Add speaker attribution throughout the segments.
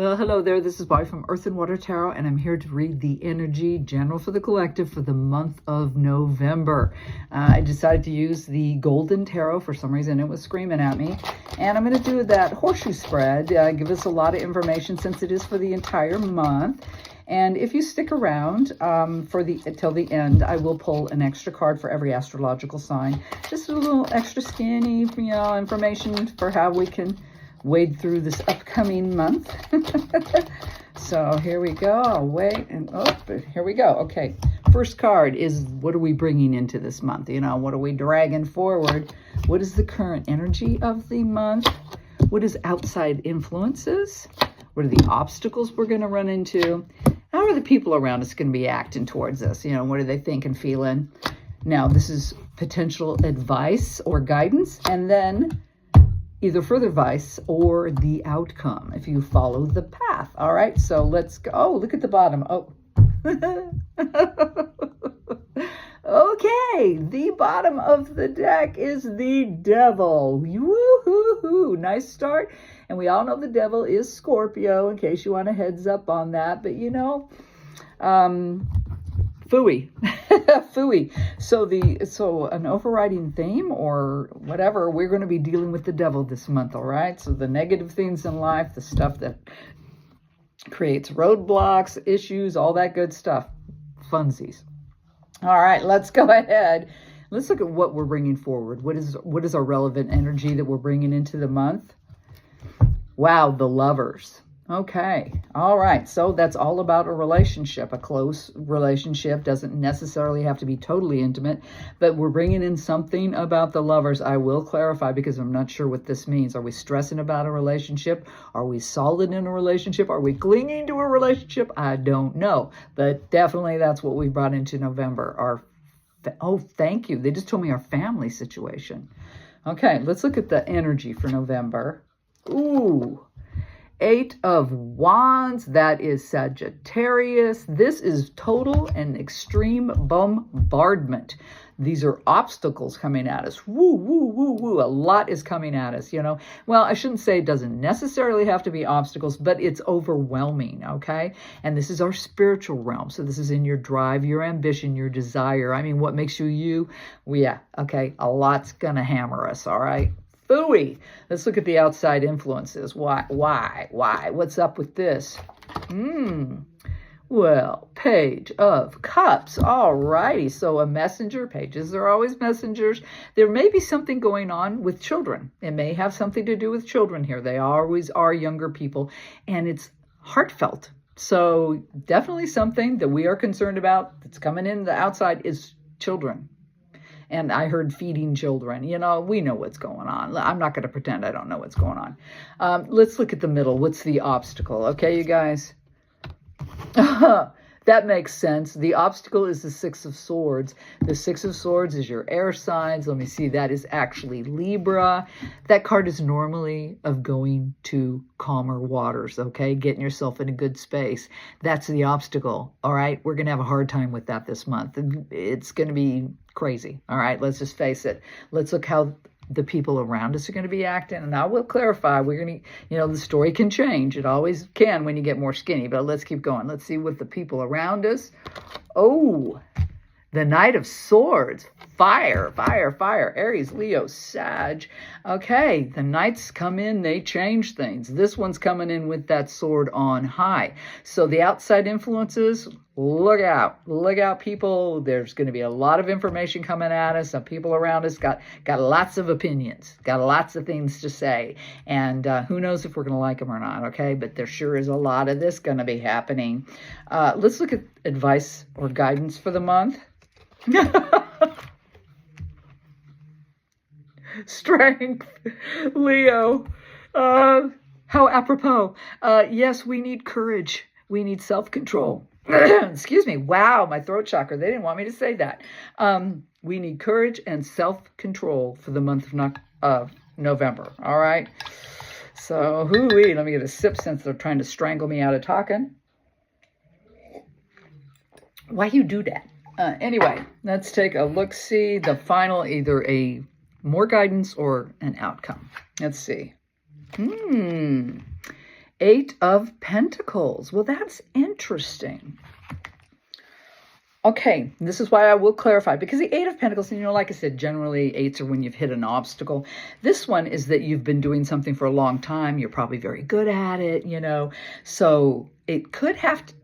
Speaker 1: Well, hello there. This is Bobbi from Earth and Water Tarot, and I'm here to read the energy general for the collective for the month of November. I decided to use the Golden Tarot. For some reason, it was screaming at me. And I'm going to do that horseshoe spread, give us a lot of information since it is for the entire month. And if you stick around till the end, I will pull an extra card for every astrological sign. Just a little extra skinny, information for how we can wade through this upcoming month. So here we go. Here we go. Okay, first card is, what are we bringing into this month? What are we dragging forward? What is the current energy of the month? What is outside influences? What are the obstacles we're going to run into? How are the people around us going to be acting towards us? What are they thinking, feeling? Now, this is potential advice or guidance, and then either further advice or the outcome if you follow the path. All right, so let's go. Oh, look at the bottom. Oh. Okay, the bottom of the deck is the devil. Woo-hoo-hoo. Nice start. And we all know the devil is Scorpio, in case you want a heads up on that. But phooey. Phooey. So an overriding theme or whatever, we're going to be dealing with the devil this month, all right? So the negative things in life, the stuff that creates roadblocks, issues, all that good stuff. Funsies. All right, let's go ahead. Let's look at what we're bringing forward. What is our relevant energy that we're bringing into the month? Wow, the Lovers. Okay, all right, so that's all about a relationship. A close relationship doesn't necessarily have to be totally intimate, but we're bringing in something about the Lovers. I will clarify because I'm not sure what this means. Are we stressing about a relationship? Are we solid in a relationship? Are we clinging to a relationship? I don't know, but definitely that's what we brought into November. Oh, thank you. They just told me our family situation. Okay, let's look at the energy for November. Ooh. 8 of Wands, that is Sagittarius. This is total and extreme bombardment. These are obstacles coming at us. Woo, woo, woo, woo. A lot is coming at us, Well, I shouldn't say it doesn't necessarily have to be obstacles, but it's overwhelming, okay? And this is our spiritual realm. So this is in your drive, your ambition, your desire. I mean, what makes you you? Well, yeah, okay, a lot's going to hammer us, all right? Phooey. Let's look at the outside influences. Why? What's up with this? Well, Page of Cups. All righty. So a messenger. Pages are always messengers. There may be something going on with children. It may have something to do with children here. They always are younger people, and it's heartfelt. So definitely something that we are concerned about that's coming in the outside is children. And I heard feeding children. We know what's going on. I'm not going to pretend I don't know what's going on. Let's look at the middle. What's the obstacle? Okay, you guys? That makes sense. The obstacle is the 6 of Swords. The 6 of Swords is your air signs. Let me see. That is actually Libra. That card is normally of going to calmer waters, okay? Getting yourself in a good space. That's the obstacle, all right? We're going to have a hard time with that this month. It's going to be crazy, all right? Let's just face it. Let's look how the people around us are going to be acting. And I will clarify, we're going to, the story can change. It always can when you get more skinny, but let's keep going. Let's see what the people around us. Oh, the Knight of Swords. Fire, fire, fire. Aries, Leo, Sag. Okay, the Knights come in, they change things. This one's coming in with that sword on high. So the outside influences, look out. Look out, people. There's going to be a lot of information coming at us. Some people around us got lots of opinions, got lots of things to say. And who knows if we're going to like them or not, okay? But there sure is a lot of this going to be happening. Let's look at advice or guidance for the month. Strength, Leo. How apropos. Yes, we need courage. We need self-control. Excuse me. Wow, my throat chakra. They didn't want me to say that. We need courage and self-control for the month of November. All right. So, hooey. Let me get a sip since they're trying to strangle me out of talking. Why you do that? Anyway, let's take a look-see. The final, either a more guidance or an outcome. Let's see. Eight of Pentacles. Well, that's interesting. Okay, this is why I will clarify, because the Eight of Pentacles, like I said, generally eights are when you've hit an obstacle. This one is that you've been doing something for a long time. You're probably very good at it, So it could have to,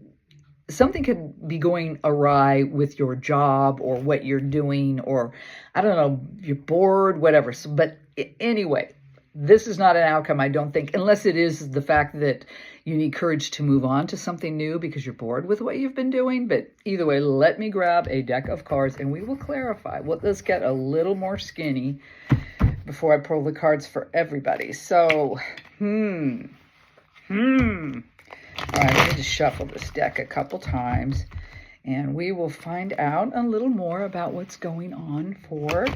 Speaker 1: something could be going awry with your job or what you're doing, or I don't know, you're bored, whatever. So, but anyway, this is not an outcome, I don't think, unless it is the fact that you need courage to move on to something new because you're bored with what you've been doing. But either way, let me grab a deck of cards and we will clarify. Well, let's get a little more skinny before I pull the cards for everybody. So, All right, let me just shuffle this deck a couple times and we will find out a little more about what's going on for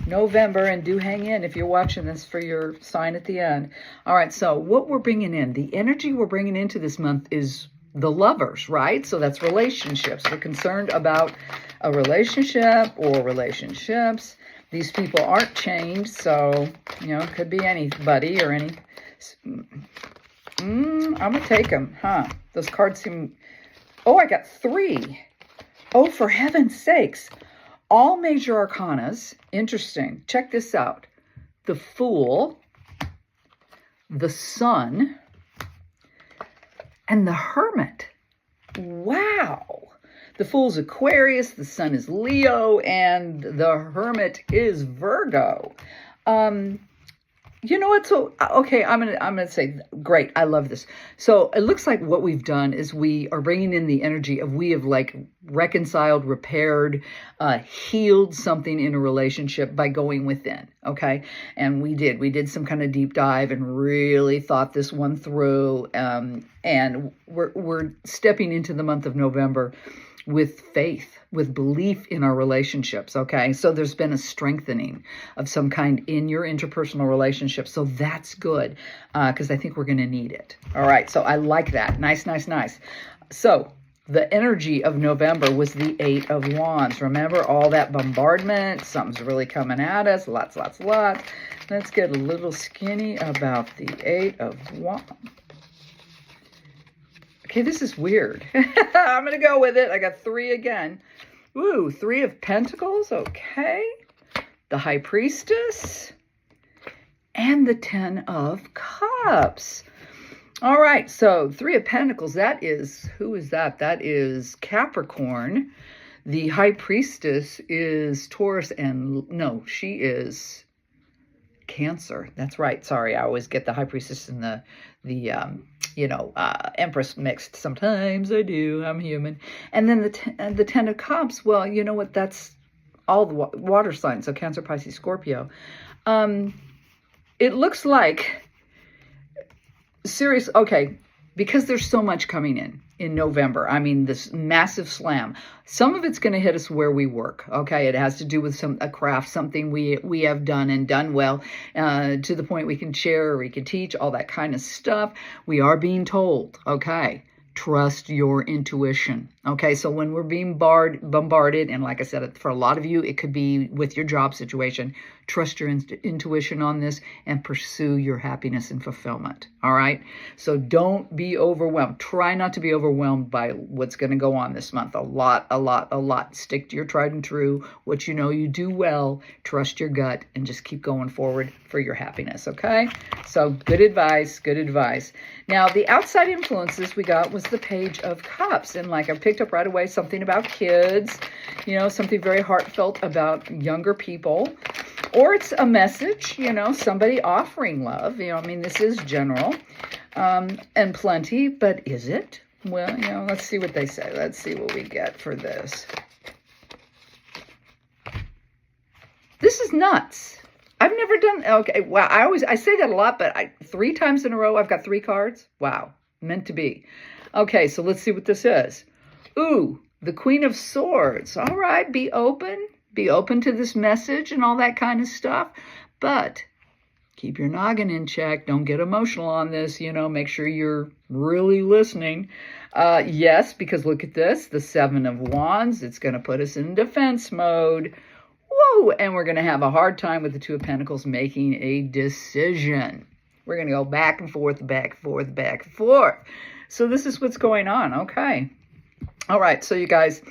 Speaker 1: November. And do hang in if you're watching this for your sign at the end. All right, so what we're bringing in, the energy we're bringing into this month is the Lovers, right? So that's relationships. We're concerned about a relationship or relationships. These people aren't chained, so, it could be anybody or any... I'm going to take them, huh? Those cards seem... Oh, I got 3. Oh, for heaven's sakes. All major arcanas. Interesting. Check this out. The Fool, the Sun, and the Hermit. Wow. The Fool's Aquarius, the Sun is Leo, and the Hermit is Virgo. You know what? So, okay, I'm gonna say, great. I love this. So it looks like what we've done is we are bringing in the energy of we have like reconciled, repaired, healed something in a relationship by going within. Okay, and we did some kind of deep dive and really thought this one through. And we're stepping into the month of November with faith, with belief in our relationships, okay? So there's been a strengthening of some kind in your interpersonal relationships. So that's good, because I think we're going to need it. All right, so I like that. Nice, nice, nice. So the energy of November was the Eight of Wands. Remember all that bombardment? Something's really coming at us. Lots. Let's get a little skinny about the Eight of Wands. Okay, this is weird. I'm going to go with it. I got 3 again. Ooh, 3 of Pentacles. Okay. The High Priestess. And the 10 of Cups. All right, so 3 of Pentacles. That is, who is that? That is Capricorn. The High Priestess is Taurus and, no, she is Cancer. That's right. Sorry, I always get the High Priestess and the Empress mixed. Sometimes I do. I'm human. And then the 10 of Cups. Well, you know what? That's all the water signs. So Cancer, Pisces, Scorpio. It looks like serious. Okay, because there's so much coming in November. I mean, this massive slam. Some of it's going to hit us where we work. Okay, it has to do with a craft, something we have done and done well, to the point we can share or we can teach, all that kind of stuff. We are being told, okay, trust your intuition. Okay, so when we're being bombarded, and like I said, for a lot of you, it could be with your job situation, trust your intuition on this and pursue your happiness and fulfillment. All right, so don't be overwhelmed. Try not to be overwhelmed by what's going to go on this month. A lot. Stick to your tried and true, what you know you do well, trust your gut, and just keep going forward for your happiness. Okay, so good advice. Now, the outside influences we got was the Page of Cups, and like I picked up right away, something about kids, something very heartfelt about younger people, or it's a message, somebody offering love, this is general, and plenty, but is it? Well, let's see what they say. Let's see what we get for this. This is nuts. I've never done, okay, wow, I say that a lot, but 3 times in a row, I've got 3 cards. Wow, meant to be. Okay, so let's see what this is. Ooh, the Queen of Swords. All right, be open to this message and all that kind of stuff, but keep your noggin in check. Don't get emotional on this, make sure you're really listening. Yes, because look at this, the 7 of Wands. It's going to put us in defense mode. Whoa, and we're going to have a hard time with the 2 of Pentacles making a decision. We're going to go back and forth, back and forth, back and forth. So this is what's going on. Okay. All right. So you guys,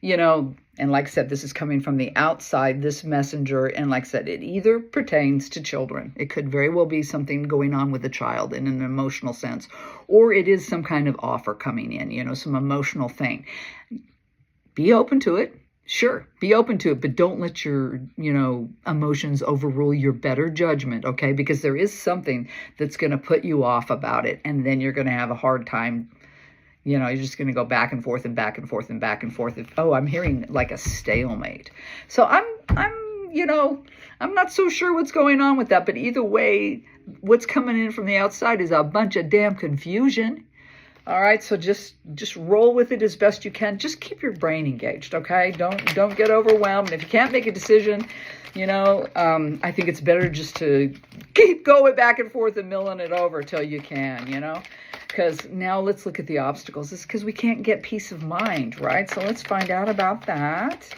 Speaker 1: and like I said, this is coming from the outside, this messenger. And like I said, it either pertains to children. It could very well be something going on with a child in an emotional sense, or it is some kind of offer coming in, some emotional thing. Be open to it. Sure, be open to it, but don't let your, emotions overrule your better judgment, okay? Because there is something that's going to put you off about it, and then you're going to have a hard time. You're just going to go back and forth and back and forth and back and forth. I'm hearing like a stalemate. So I'm not so sure what's going on with that, but either way, what's coming in from the outside is a bunch of damn confusion. All right, so just roll with it as best you can. Just keep your brain engaged, okay? Don't get overwhelmed. If you can't make a decision, I think it's better just to keep going back and forth and milling it over till you can, Because now let's look at the obstacles. It's because we can't get peace of mind, right? So let's find out about that.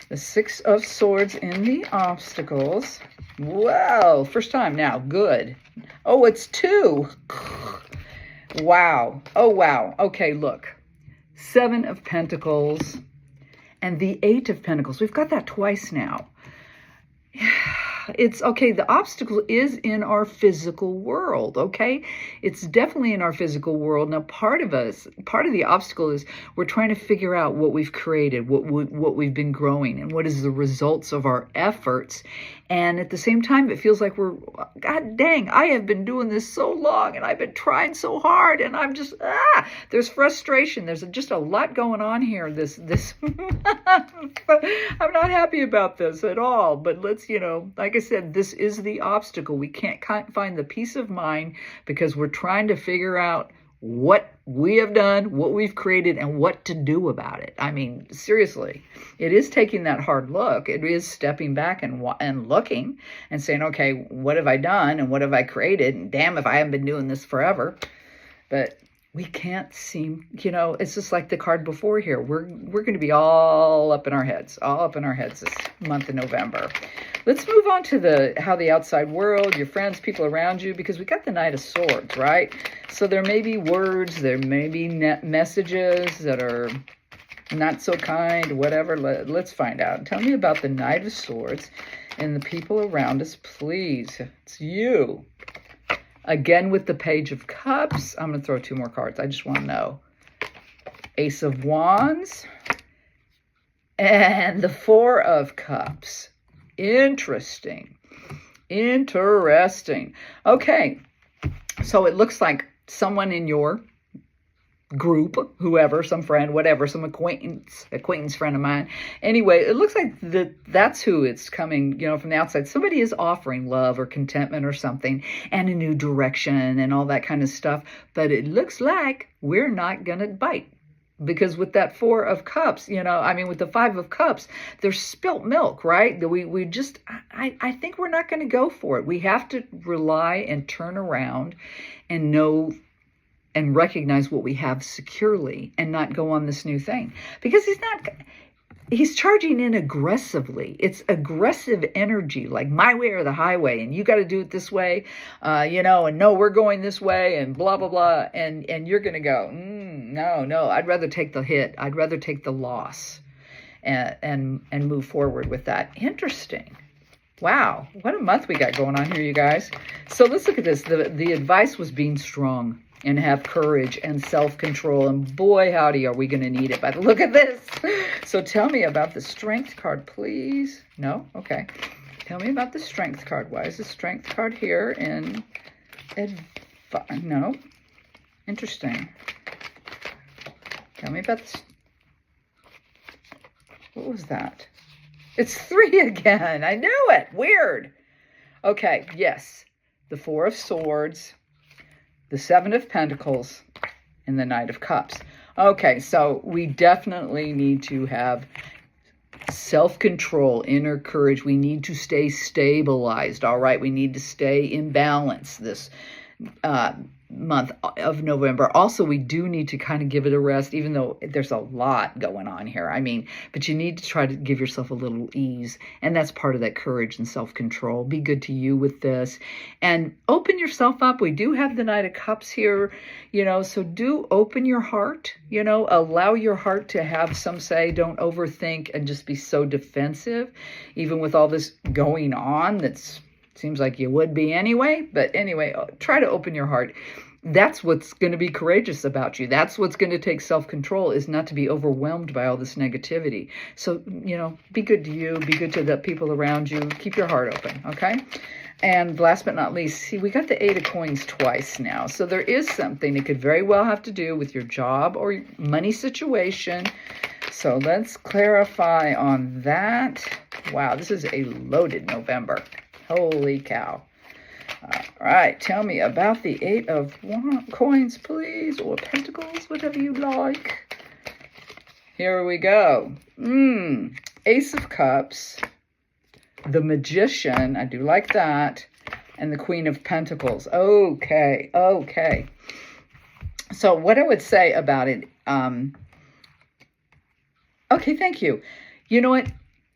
Speaker 1: The 6 of Swords in the obstacles. Well, first time now. Good. Oh, it's 2. Wow. Oh, wow. Okay, look. 7 of Pentacles and the 8 of Pentacles. We've got that twice now. It's okay. The obstacle is in our physical world. Okay. It's definitely in our physical world. Now, part of the obstacle is we're trying to figure out what we've created, what we've been growing, and what is the results of our efforts. And at the same time, it feels like God dang, I have been doing this so long and I've been trying so hard and I'm just, there's frustration. There's just a lot going on here. This, I'm not happy about this at all, but let's, like I said, this is the obstacle. We can't find the peace of mind because we're trying to figure out what we have done, what we've created, and what to do about it. I mean, seriously, it is taking that hard look. It is stepping back and looking and saying, okay, what have I done and what have I created? And damn if I haven't been doing this forever. But we can't seem, it's just like the card before here. We're going to be all up in our heads this month of November. Let's move on to how the outside world, your friends, people around you, because we got the Knight of Swords, right? So there may be words, there may be messages that are not so kind, whatever. Let's find out. Tell me about the Knight of Swords and the people around us, please. It's you. Again, with the Page of Cups. I'm going to throw 2 more cards. I just want to know. Ace of Wands. And the 4 of Cups. Interesting. Okay. So it looks like someone in your group, whoever, some friend, whatever, some acquaintance friend of mine. Anyway, it looks like that's who it's coming, from the outside. Somebody is offering love or contentment or something and a new direction and all that kind of stuff. But it looks like we're not going to bite. Because with that 4 of Cups, with the 5 of Cups, there's spilt milk, right? We just, I think we're not going to go for it. We have to rely and turn around and know and recognize what we have securely and not go on this new thing. Because he's charging in aggressively. It's aggressive energy, like my way or the highway, and you got to do it this way, and no, we're going this way, and blah, blah, blah, and you're going to go, no, I'd rather take the hit. I'd rather take the loss and move forward with that. Interesting. Wow, what a month we got going on here, you guys. So let's look at this. The advice was being strong and have courage and self-control. And boy, howdy, are we going to need it by the look at this. So tell me about the Strength card, please. No? Okay. Tell me about the Strength card. Why is the Strength card here? And no. Interesting. Tell me about this. What was that? It's 3 again. I knew it. Weird. Okay, yes. The 4 of Swords, the 7 of Pentacles, and the Knight of Cups. Okay, so we definitely need to have self-control, inner courage. We need to stay stabilized, all right? We need to stay in balance. This month of November. Also, we do need to kind of give it a rest, even though there's a lot going on here. I mean, but you need to try to give yourself a little ease, and that's part of that courage and self-control. Be good to you with this, and open yourself up. We do have the Knight of Cups here, so do open your heart, allow your heart to have some say. Don't overthink and just be so defensive, even with all this going on. Seems like you would be anyway. But anyway, try to open your heart. That's what's going to be courageous about you. That's what's going to take self-control, is not to be overwhelmed by all this negativity. So, be good to you. Be good to the people around you. Keep your heart open, okay? And last but not least, see, we got the 8 of Coins twice now. So there is something that could very well have to do with your job or your money situation. So let's clarify on that. Wow, this is a loaded November. Holy cow. All right, tell me about the 8 of Coins, please, or Pentacles, whatever you like. Here we go. Ace of Cups, the Magician, I do like that, and the Queen of Pentacles. Okay. So what I would say about it, okay, thank you. You know what?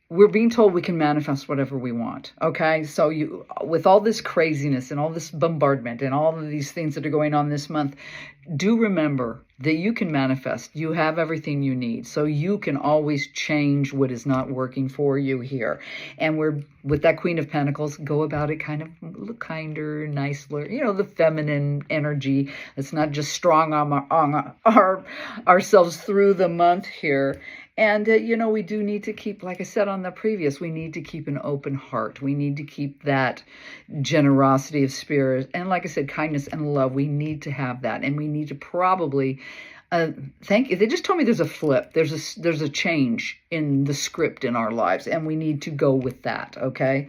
Speaker 1: We're being told we can manifest whatever we want, okay? So with all this craziness and all this bombardment and all of these things that are going on this month, do remember that you can manifest. You have everything you need. So you can always change what is not working for you here. And with that Queen of Pentacles, go about it kind of a little kinder, nicer, the feminine energy. It's not just strong on ourselves through the month here. And, we do need to keep, like I said on the previous, we need to keep an open heart. We need to keep that generosity of spirit. And like I said, kindness and love, we need to have that. And we need to probably, thank you. They just told me there's a flip. There's a change in the script in our lives. And we need to go with that, okay?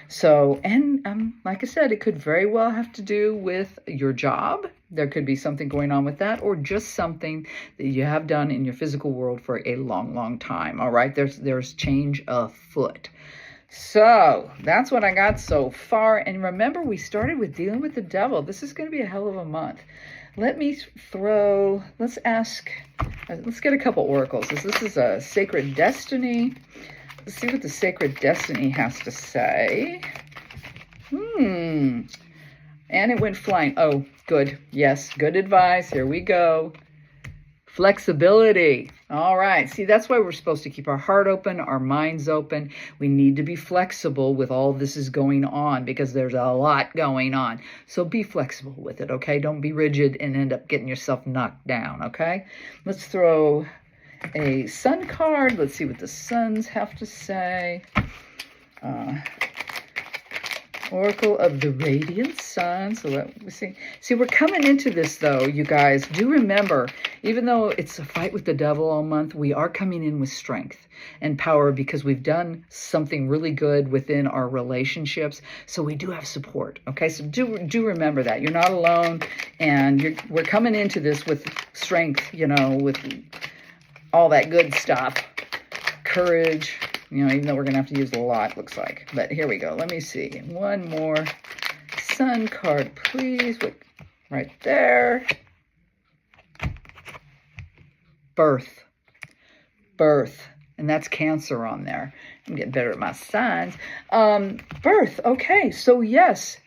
Speaker 1: So, and like I said, it could very well have to do with your job. There could be something going on with that, or just something that you have done in your physical world for a long, long time. All right, there's change afoot. So that's what I got so far. And remember, we started with dealing with the devil. This is going to be a hell of a month. Let's get a couple oracles. This is a Sacred Destiny. Let's see what the Sacred Destiny has to say. And it went flying. Oh, good. Yes, good advice. Here we go. Flexibility. All right. See, that's why we're supposed to keep our heart open, our minds open. We need to be flexible with all this is going on, because there's a lot going on. So be flexible with it, okay? Don't be rigid and end up getting yourself knocked down, okay? Let's throw a Sun card. Let's see what the Suns have to say. Oracle of the Radiant Sun. So let me see. See, we're coming into this, though, you guys. Do remember, even though it's a fight with the devil all month, we are coming in with strength and power, because we've done something really good within our relationships. So we do have support, okay? So do remember that. You're not alone, and we're coming into this with strength, with all that good stuff. Courage. Even though we're going to have to use a lot, looks like. But here we go. Let me see. One more Sun card, please. Right there. Birth. And that's Cancer on there. I'm getting better at my signs. Birth. Okay. So, yes.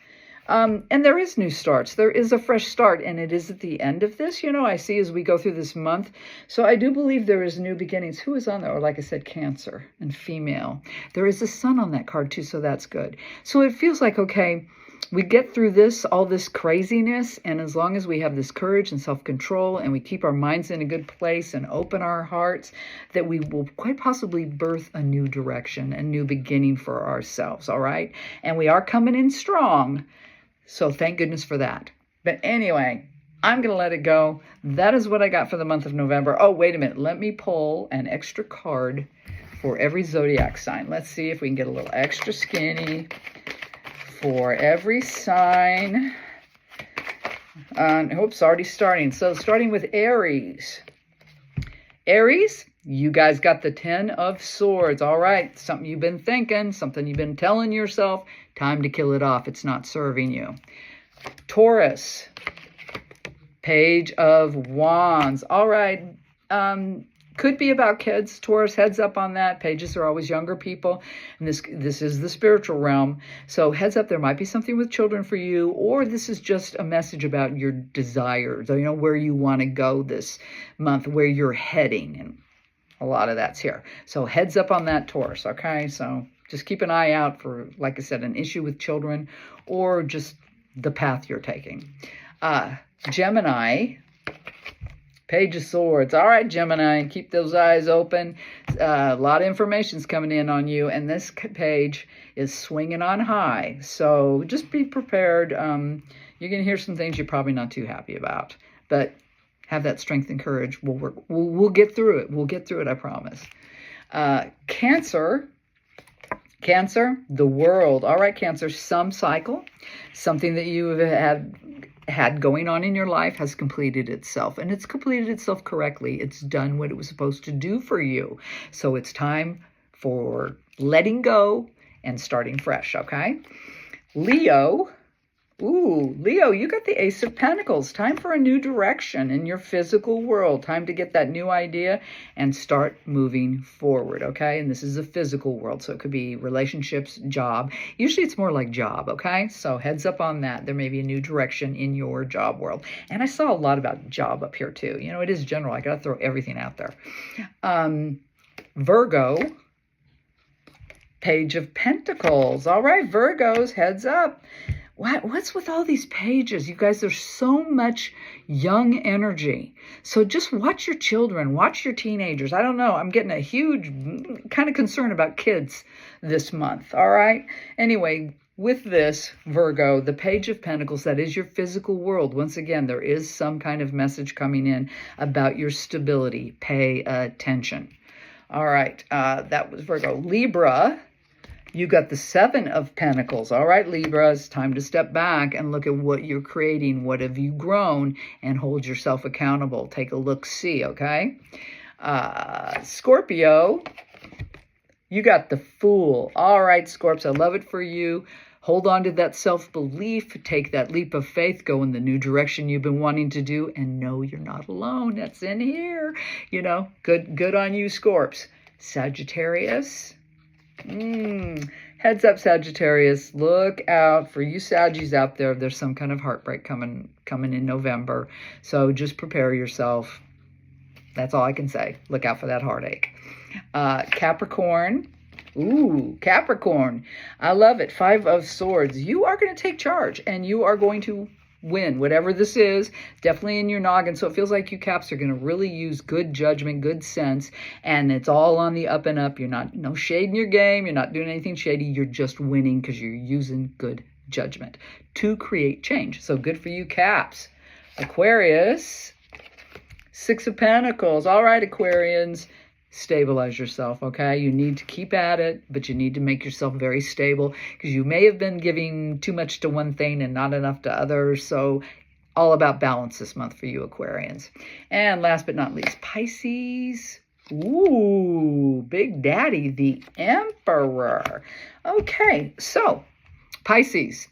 Speaker 1: And there is new starts. There is a fresh start, and it is at the end of this, I see as we go through this month. So I do believe there is new beginnings. Who is on there? Or like I said, Cancer and female. There is a Sun on that card too, so that's good. So it feels like, okay, we get through all this craziness, and as long as we have this courage and self-control, and we keep our minds in a good place and open our hearts, that we will quite possibly birth a new direction, a new beginning for ourselves, all right? And we are coming in strong. So thank goodness for that. But anyway, I'm going to let it go. That is what I got for the month of November. Oh, wait a minute. Let me pull an extra card for every zodiac sign. Let's see if we can get a little extra skinny for every sign. Oops, already starting. So starting with Aries. Aries, you guys got the 10 of Swords. All right, something you've been thinking, something you've been telling yourself. Time to kill it off. It's not serving you. Taurus. Page of Wands. All right. Could be about kids, Taurus, heads up on that. Pages are always younger people, and this is the spiritual realm. So heads up, there might be something with children for you, or this is just a message about your desires, you know, where you want to go this month, where you're heading, and a lot of that's here. So heads up on that, Taurus, okay? So just keep an eye out for, like I said, an issue with children or just the path you're taking. Gemini, Page of Swords. All right, Gemini, keep those eyes open. A lot of information's coming in on you, and this page is swinging on high. So just be prepared. You're going to hear some things you're probably not too happy about, but have that strength and courage. We'll get through it. We'll get through it, I promise. Cancer, the world. All right, Cancer, some cycle, something that you have had going on in your life has completed itself, and it's completed itself correctly. It's done what it was supposed to do for you. So it's time for letting go and starting fresh, okay? Leo, Leo, you got the Ace of Pentacles. Time for a new direction in your physical world. Time to get that new idea and start moving forward, okay? And this is a physical world, so it could be relationships, job. Usually it's more like job, okay? So heads up on that. There may be a new direction in your job world. And I saw a lot about job up here too. You know, it is general. I got to throw everything out there. Virgo, Page of Pentacles. All right, Virgos, heads up. What's with all these pages? You guys, there's so much young energy. So just watch your children, watch your teenagers. I don't know. I'm getting a huge kind of concern about kids this month. All right. Anyway, with this, Virgo, the Page of Pentacles, that is your physical world. Once again, there is some kind of message coming in about your stability. Pay attention. All right. That was Virgo. Libra. You got the Seven of Pentacles. All right, Libra, it's time to step back and look at what you're creating. What have you grown? And hold yourself accountable. Take a look-see, okay? Scorpio, you got the Fool. All right, Scorps, I love it for you. Hold on to that self-belief. Take that leap of faith. Go in the new direction you've been wanting to do. And know you're not alone. That's in here. You know, good on you, Scorps. Sagittarius. Heads up, Sagittarius. Look out for you Saggies out there. There's some kind of heartbreak coming in November. So just prepare yourself. That's all I can say. Look out for that heartache. Capricorn. Capricorn. I love it. Five of Swords. You are going to take charge and you are going to win. Whatever this is, definitely in your noggin. So it feels like you Caps are going to really use good judgment, good sense, and it's all on the up and up. You're not, no shade in your game. You're not doing anything shady. You're just winning because you're using good judgment to create change. So good for you, Caps. Aquarius, Six of Pentacles. All right, Aquarians. Stabilize yourself, okay? You need to keep at it, but you need to make yourself very stable because you may have been giving too much to one thing and not enough to others. So all about balance this month for you Aquarians. And last but not least, Pisces. Big Daddy, the Emperor. Okay, so Pisces.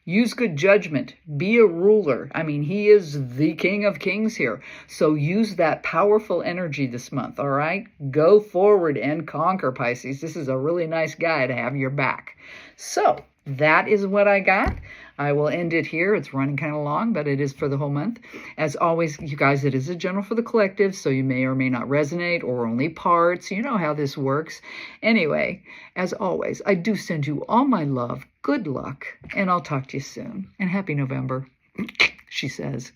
Speaker 1: Use good judgment. Be a ruler. I mean, he is the King of Kings here. So use that powerful energy this month, all right? Go forward and conquer, Pisces. This is a really nice guy to have your back. So that is what I got. I will end it here. It's running kind of long, but it is for the whole month. As always, you guys, it is a general for the collective, so you may or may not resonate or only parts. You know how this works. Anyway, as always, I do send you all my love, good luck, and I'll talk to you soon. And happy November, she says.